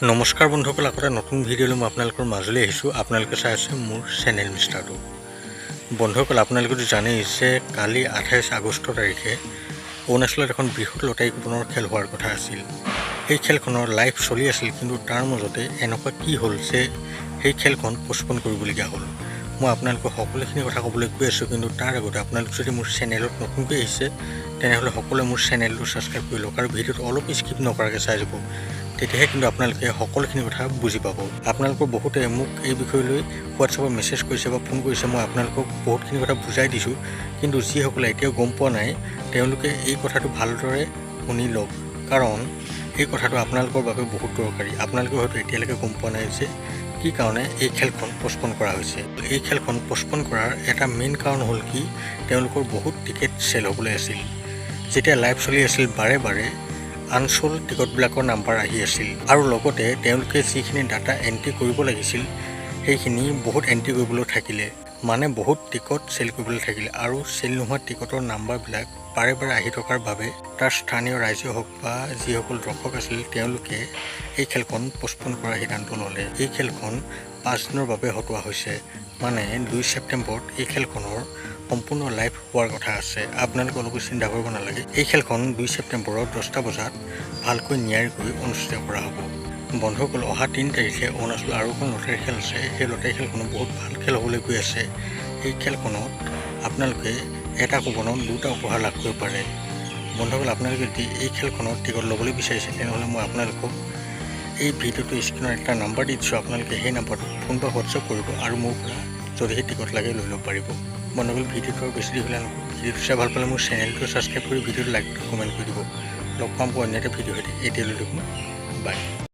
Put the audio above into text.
নমস্কাৰ বন্ধুসকল, আকৌ নতুন ভিডিঅ'লৈ মই আপোনালোকৰ মাজলৈ আহিছোঁ। আপোনালোকে চাই আছে মোৰ চেনেল মিষ্টাৰটো। বন্ধুসকল, আপোনালোকেতো জানেই যে কালি 28 আগষ্ট তাৰিখে অৰুণাচলত এখন বৃহৎ লটাৰী কুপনৰ খেল হোৱাৰ কথা আছিল। সেই খেলখনৰ লাইভ চলি আছিল, কিন্তু তাৰ মাজতে এনেকুৱা কি হ'ল যে সেই খেলখন পষ্টপন কৰিবলগীয়া হ'ল। মই আপোনালোকক সকলোখিনি কথা ক'বলৈ কৈ আছোঁ, কিন্তু তাৰ আগতে আপোনালোক যদি মোৰ চেনেলত নতুনকৈ আহিছে তেনেহ'লে সকলোৱে মোৰ চেনেলটো ছাবস্ক্ৰাইব কৰি লওক আৰু ভিডিঅ'টো অলপ স্কিপ নকৰাকৈ চাই যাব। তেতিয়াহে কিন্তু আপোনালোকে সকলোখিনি কথা বুজি পাব। আপোনালোকৰ বহুতে মোক এই বিষয় লৈ হোৱাটছআপত মেছেজ কৰিছে বা ফোন কৰিছে। মই আপোনালোকক বহুতখিনি কথা বুজাই দিছোঁ, কিন্তু যিসকলে এতিয়াও গম পোৱা নাই তেওঁলোকে এই কথাটো ভালদৰে শুনি লওক, কাৰণ এই কথাটো আপোনালোকৰ বাবে বহুত দৰকাৰী। আপোনালোকে হয়তো এতিয়ালৈকে গম পোৱা নাই যে কি কাৰণে এই খেলখন পষ্টপন কৰা হৈছে। এই খেলখন পষ্টপন কৰাৰ এটা মেইন কাৰণ হ'ল কি, তেওঁলোকৰ বহুত টিকেট চেল হ'বলৈ আছিল। যেতিয়া লাইভ চলি আছিল বাৰে বাৰে আনচোল্ড টিকটবিলাকৰ নাম্বাৰ আহি আছিল, আৰু লগতে তেওঁলোকে যিখিনি ডাটা এণ্ট্ৰি কৰিব লাগিছিল সেইখিনি বহুত এণ্ট্ৰি কৰিবলৈ থাকিলে, মানে বহুত টিকট চেল কৰিবলৈ থাকিলে, আৰু চেল নোহোৱা টিকটৰ নাম্বাৰবিলাক বাৰে বাৰে আহি থকাৰ বাবে তাৰ স্থানীয় ৰাইজে হওক বা যিসকল দৰ্শক আছিল তেওঁলোকে এই খেলখন পষ্টপন কৰাৰ সিদ্ধান্ত ল'লে। এই খেলখন 5 দিনৰ বাবে হটোৱা হৈছে, মানে 2 ছেপ্টেম্বৰত এই খেলখনৰ সম্পূৰ্ণ লাইভ হোৱাৰ কথা আছে। আপোনালোকে অলপো চিন্তা কৰিব নালাগে। এই খেলখন 2 ছেপ্টেম্বৰত 10টা বজাত ভালকৈ নিয়াৰিকৈ অনুষ্ঠিত কৰা হ'ব। বন্ধুসকল, অহা 3 তাৰিখে অৰুণাচল আৰু এখন লটাৰী খেল আছে। সেই লটাৰী খেলখনো বহুত ভাল খেল হ'বলৈ গৈ আছে। এই খেলখনত আপোনালোকে এটা কুপনত 2টা উপহাৰ লাভ কৰিব পাৰে। বন্ধুসকল, আপোনালোকে যদি এই খেলখনত টিকট ল'বলৈ বিচাৰিছে তেনেহ'লে মই আপোনালোকক এই ভিডিঅ'টো স্ক্ৰীণত এটা নাম্বাৰ দি দিছোঁ। আপোনালোকে সেই নাম্বাৰটোত ফোন বা হোৱাটছআপ কৰিব আৰু মোৰ পৰা যদিহে টিকট লাগে লৈ ল'ব পাৰিব। বন্ধুসকল, ভিডিঅ'টো আৰু বেছি দীঘলীয়া নকৰোঁ। ভিডিঅ'টো চাই ভাল পালে মোৰ চেনেলটো ছাবস্ক্ৰাইব কৰি ভিডিঅ'টো লাইক কমেণ্ট কৰি দিব। লগ পাম অন্য এটা ভিডিঅ' সৈতে। এতিয়ালৈ দেখোন বাই।